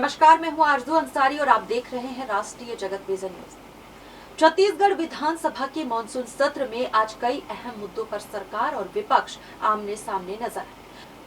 नमस्कार, मैं हूं आरजू अंसारी और आप देख रहे हैं राष्ट्रीय जगत विजन न्यूज। छत्तीसगढ़ विधानसभा के मानसून सत्र में आज कई अहम मुद्दों पर सरकार और विपक्ष आमने सामने नजर आए।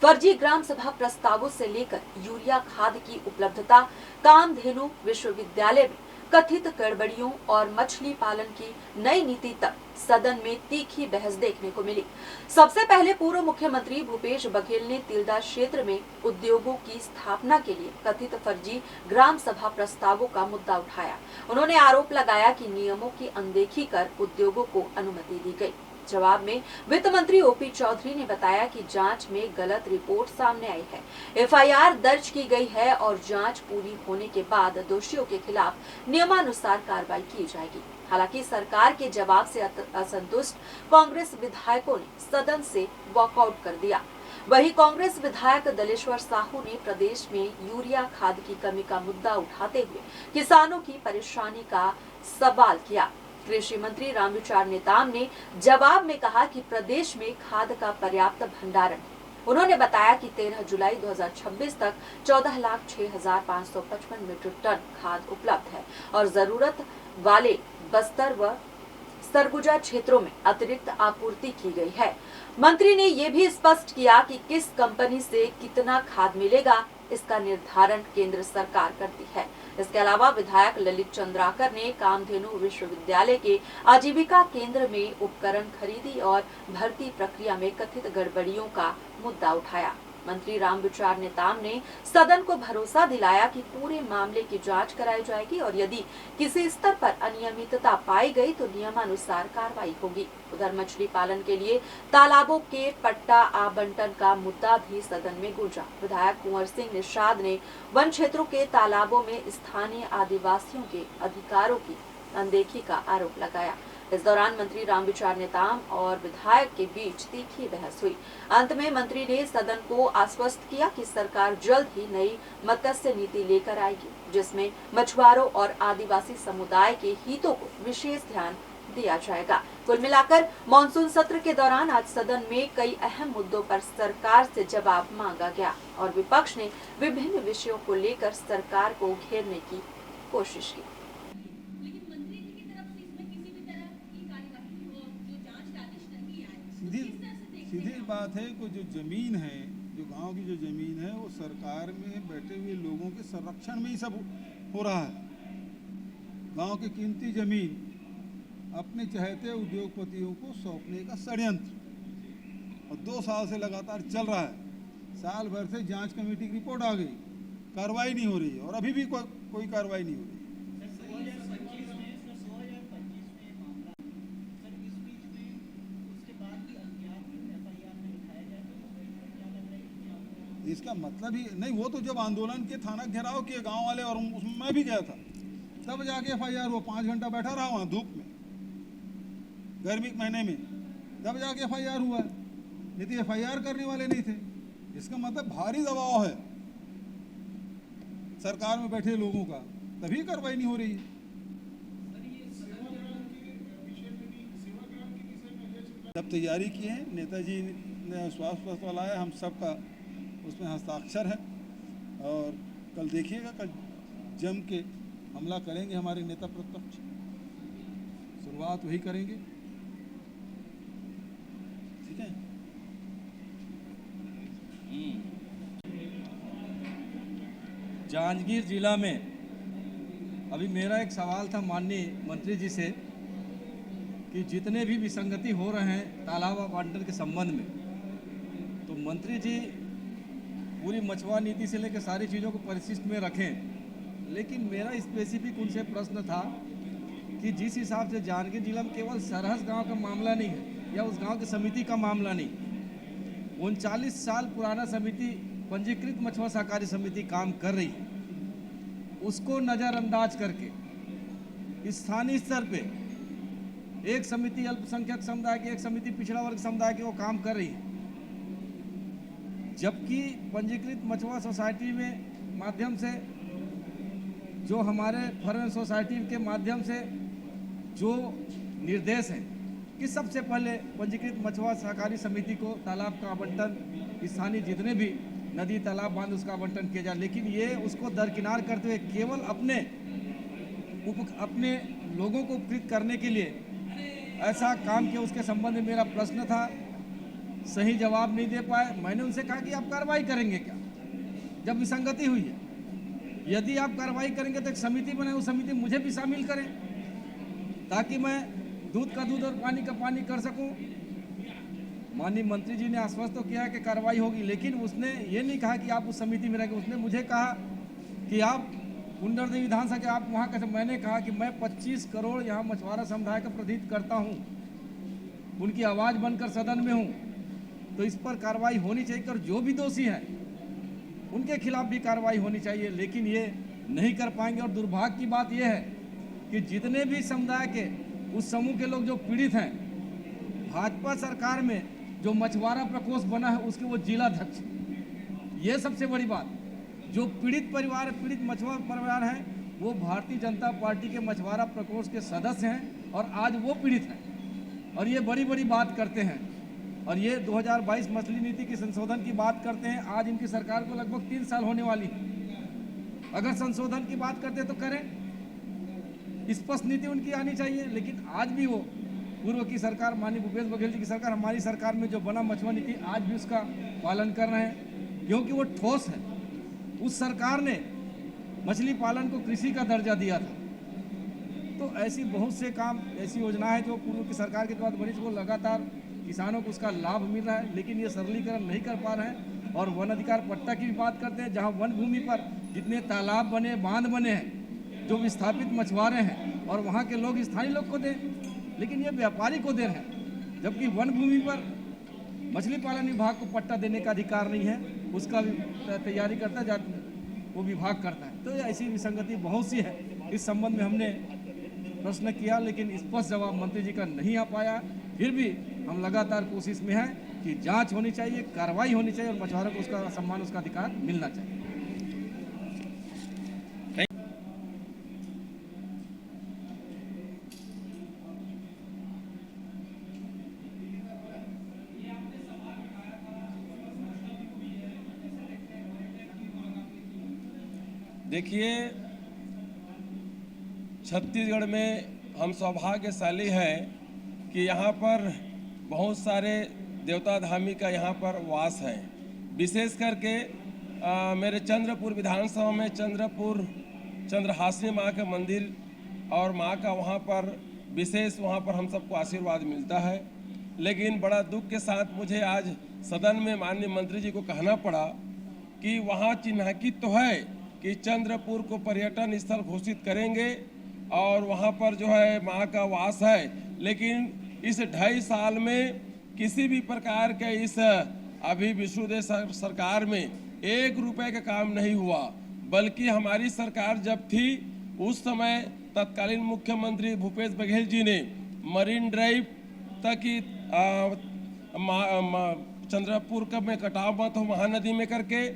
फर्जी ग्राम सभा प्रस्तावों से लेकर यूरिया खाद की उपलब्धता, कामधेनु विश्वविद्यालय में कथित गड़बड़ियों और मछली पालन की नई नीति तक सदन में तीखी बहस देखने को मिली। सबसे पहले पूर्व मुख्यमंत्री भूपेश बघेल ने तिल्दा क्षेत्र में उद्योगों की स्थापना के लिए कथित फर्जी ग्राम सभा प्रस्तावों का मुद्दा उठाया। उन्होंने आरोप लगाया कि नियमों की अनदेखी कर उद्योगों को अनुमति दी गई। जवाब में वित्त मंत्री ओपी चौधरी ने बताया कि जांच में गलत रिपोर्ट सामने आई है, एफआईआर दर्ज की गई है और जांच पूरी होने के बाद दोषियों के खिलाफ नियमानुसार कार्रवाई की जाएगी। हालांकि सरकार के जवाब से असंतुष्ट कांग्रेस विधायकों ने सदन से वॉकआउट कर दिया। वहीं कांग्रेस विधायक दलेश्वर साहू ने प्रदेश में यूरिया खाद की कमी का मुद्दा उठाते हुए किसानों की परेशानी का सवाल किया। कृषि मंत्री रामविचार नेताम ने जवाब में कहा कि प्रदेश में खाद का पर्याप्त भंडारण है। उन्होंने बताया कि 13 जुलाई 2026 तक 14,06,555 मीट्रिक टन खाद उपलब्ध है और जरूरत वाले बस्तर व सरगुजा क्षेत्रों में अतिरिक्त आपूर्ति की गई है। मंत्री ने ये भी स्पष्ट किया कि किस कंपनी से कितना खाद मिलेगा, इसका निर्धारण केंद्र सरकार करती है। इसके अलावा विधायक ललित चंद्राकर ने कामधेनु विश्वविद्यालय के आजीविका केंद्र में उपकरण खरीदी और भर्ती प्रक्रिया में कथित गड़बड़ियों का मुद्दा उठाया। मंत्री रामविचार नेताम ने सदन को भरोसा दिलाया कि पूरे मामले की जांच कराई जाएगी और यदि किसी स्तर पर अनियमितता पाई गई तो नियमानुसार कार्रवाई होगी। उधर मछली पालन के लिए तालाबों के पट्टा आवंटन का मुद्दा भी सदन में गूंजा। विधायक कुंवर सिंह निषाद ने वन क्षेत्रों के तालाबों में स्थानीय आदिवासियों के अधिकारों की अनदेखी का आरोप लगाया। इस दौरान मंत्री रामविचार नेताम और विधायक के बीच तीखी बहस हुई। अंत में मंत्री ने सदन को आश्वस्त किया कि सरकार जल्द ही नई मत्स्य नीति लेकर आएगी, जिसमें मछुआरों और आदिवासी समुदाय के हितों को विशेष ध्यान दिया जाएगा। कुल मिलाकर मानसून सत्र के दौरान आज सदन में कई अहम मुद्दों पर सरकार से जवाब मांगा गया और विपक्ष ने विभिन्न विषयों को लेकर सरकार को घेरने की कोशिश की। सीधी बात है कि जो ज़मीन है, जो गांव की जो ज़मीन है, वो सरकार में बैठे हुए लोगों के संरक्षण में ही सब हो रहा है। गांव की कीमती ज़मीन अपने चहेते उद्योगपतियों को सौंपने का षड्यंत्र और 2 साल से लगातार चल रहा है। साल भर से जांच कमेटी की रिपोर्ट आ गई, कार्रवाई नहीं हो रही है और अभी भी कोई कार्रवाई नहीं हो रही है। इसका मतलब ही नहीं, वो तो जब आंदोलन के थाना घेराव किए गांव वाले और उसमें मैं भी गया था, तब जाके एफआईआर हुआ। 5 घंटा बैठा रहा वहाँ धूप में, गर्मी के महीने में, तब जाके एफआईआर हुआ। नहीं तो एफआईआर करने वाले नहीं थे। इसका मतलब भारी दबाव है सरकार में बैठे लोगों का, तभी कार्रवाई नहीं हो रही है। सब तैयारी की है, नेताजी ने स्वास्थ्य प्रस्ताव लाया, हम सबका उसमें हस्ताक्षर है और कल देखिएगा, कल जम के हमला करेंगे हमारे नेता प्रतिपक्ष। शुरुआत वही करेंगे, ठीक है। जांजगीर जिला में अभी मेरा एक सवाल था माननीय मंत्री जी से कि जितने भी विसंगति हो रहे हैं तालाब आवंटन के संबंध में, तो मंत्री जी पूरी मछुआ नीति से लेकर सारी चीज़ों को परिशिष्ट में रखें। लेकिन मेरा स्पेसिफिक उनसे प्रश्न था कि जिस हिसाब से जांजगीर जिला में केवल सरहस गांव का मामला नहीं है या उस गांव की समिति का मामला नहीं, 39 साल पुराना समिति पंजीकृत मछुआ सहकारी समिति काम कर रही है, उसको नज़रअंदाज करके स्थानीय स्तर पे एक समिति अल्पसंख्यक समुदाय की, एक समिति पिछड़ा वर्ग समुदाय की वो काम कर रही है, जबकि पंजीकृत मछुआ सोसाइटी में माध्यम से जो हमारे फॉरेन सोसाइटी के माध्यम से जो निर्देश हैं कि सबसे पहले पंजीकृत मछुआ सहकारी समिति को तालाब का आवंटन स्थानीय जितने भी नदी तालाब बांध उसका आवंटन किया जाए, लेकिन ये उसको दरकिनार करते हुए केवल अपने लोगों को उपकृत करने के लिए ऐसा काम किया। उसके संबंध में मेरा प्रश्न था, सही जवाब नहीं दे पाए। मैंने उनसे कहा कि आप कार्रवाई करेंगे क्या जब विसंगति हुई है? यदि आप कार्रवाई करेंगे तो एक समिति बनाए, उस समिति में मुझे भी शामिल करें ताकि मैं दूध का दूध और पानी का पानी कर सकूं। माननीय मंत्री जी ने आश्वस्त तो किया कि कार्रवाई होगी, लेकिन उसने ये नहीं कहा कि आप उस समिति में रहेंगे। उसने मुझे कहा कि आप कुंडरदेवी विधानसभा के आप वहाँ कैसे। मैंने कहा कि मैं 25 करोड़ यहाँ मछुआरा समुदाय का प्रतिनिधित्व करता हूँ, उनकी आवाज़ बनकर सदन में हूँ, तो इस पर कार्रवाई होनी चाहिए और जो भी दोषी हैं उनके खिलाफ भी कार्रवाई होनी चाहिए, लेकिन ये नहीं कर पाएंगे। और दुर्भाग्य की बात यह है कि जितने भी समुदाय के उस समूह के लोग जो पीड़ित हैं, भाजपा सरकार में जो मछुआरा प्रकोष्ठ बना है उसके वो जिला अध्यक्ष, ये सबसे बड़ी बात। जो पीड़ित परिवार, पीड़ित मछुआरा परिवार हैं, वो भारतीय जनता पार्टी के मछुआरा प्रकोष्ठ के सदस्य हैं और आज वो पीड़ित हैं और ये बड़ी बड़ी बात करते हैं। और ये 2022 मछली नीति की संशोधन की बात करते हैं। आज इनकी सरकार को लगभग 3 साल होने वाली है। अगर संशोधन की बात करते तो करें, स्पष्ट नीति उनकी आनी चाहिए, लेकिन आज भी वो पूर्व की सरकार, माननीय भूपेश बघेल जी की सरकार, हमारी सरकार में जो बना मछुआ नीति, आज भी उसका पालन कर रहे हैं क्योंकि वो ठोस है। उस सरकार ने मछली पालन को कृषि का दर्जा दिया था। तो ऐसी बहुत से काम, ऐसी योजनाएं जो पूर्व की सरकार के बाद बनी, वो लगातार किसानों को उसका लाभ मिल रहा है, लेकिन ये सरलीकरण नहीं कर पा रहे हैं। और वन अधिकार पट्टा की भी बात करते हैं, जहाँ वन भूमि पर जितने तालाब बने, बांध बने हैं, जो विस्थापित मछुआरे हैं और वहाँ के लोग स्थानीय लोग को दें, लेकिन ये व्यापारी को दे रहे हैं, जबकि वन भूमि पर मछली पालन विभाग को पट्टा देने का अधिकार नहीं है, उसका भी तैयारी करता है, वो विभाग करता है। तो ऐसी विसंगति बहुत सी है। इस संबंध में हमने प्रश्न किया, लेकिन स्पष्ट जवाब मंत्री जी का नहीं आ पाया। फिर भी हम लगातार कोशिश में हैं कि जांच होनी चाहिए, कार्रवाई होनी चाहिए और मछुआरों को उसका सम्मान, उसका अधिकार मिलना चाहिए। देखिए, छत्तीसगढ़ में हम सौभाग्यशाली हैं कि यहाँ पर बहुत सारे देवता धामी का यहाँ पर वास है। विशेष करके मेरे चंद्रपुर विधानसभा में चंद्रहासिनी माँ का मंदिर और माँ का वहाँ पर विशेष, वहाँ पर हम सबको आशीर्वाद मिलता है। लेकिन बड़ा दुख के साथ मुझे आज सदन में माननीय मंत्री जी को कहना पड़ा कि वहाँ चिन्हांकित तो है कि चंद्रपुर को पर्यटन स्थल घोषित करेंगे और वहाँ पर जो है माँ का वास है, लेकिन इस 2.5 साल में किसी भी प्रकार के इस अभी विष्णुदेव सरकार में 1 रुपए का काम नहीं हुआ। बल्कि हमारी सरकार जब थी उस समय तत्कालीन मुख्यमंत्री भूपेश बघेल जी ने मरीन ड्राइव तक की चंद्रपुर में कटाव मत हो महानदी में करके,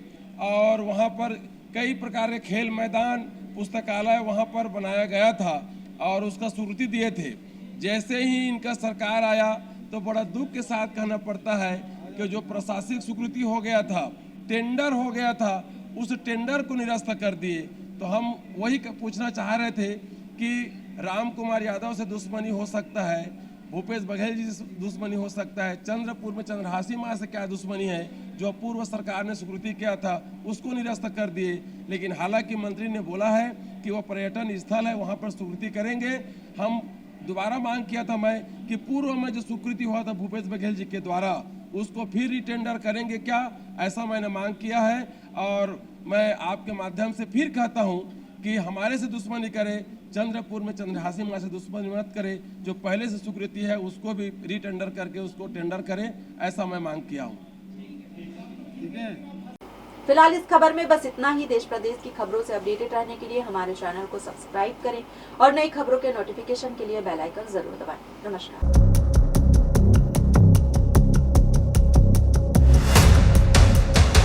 और वहाँ पर कई प्रकार के खेल मैदान, पुस्तकालय वहाँ पर बनाया गया था और उसका स्वीकृति दिए थे। जैसे ही इनका सरकार आया तो बड़ा दुख के साथ कहना पड़ता है कि जो प्रशासनिक स्वीकृति हो गया था, टेंडर हो गया था, उस टेंडर को निरस्त कर दिए। तो हम वही पूछना चाह रहे थे कि राम कुमार यादव से दुश्मनी हो सकता है, भूपेश बघेल जी से दुश्मनी हो सकता है, चंद्रपुर में चंद्रहासिनी माँ से क्या दुश्मनी है? जो पूर्व सरकार ने स्वीकृति किया था उसको निरस्त कर दिए। लेकिन हालांकि मंत्री ने बोला है कि वो पर्यटन स्थल है, वहाँ पर स्वीकृति करेंगे। हम दोबारा मांग किया था मैं कि पूर्व में जो स्वीकृति हुआ था भूपेश बघेल जी के द्वारा, उसको फिर रिटेंडर करेंगे क्या, ऐसा मैंने मांग किया है। और मैं आपके माध्यम से फिर कहता हूँ कि हमारे से दुश्मनी करे, चंद्रपुर में चंद्रहासिनी माँ से दुश्मनी मत करे। जो पहले से स्वीकृति है उसको भी रिटेंडर करके उसको टेंडर करें, ऐसा मैं मांग किया हूँ। फिलहाल इस खबर में बस इतना ही। देश प्रदेश की खबरों से अपडेटेड रहने के लिए हमारे चैनल को सब्सक्राइब करें और नई खबरों के नोटिफिकेशन के लिए बेल आइकन जरूर दबाएं। नमस्कार।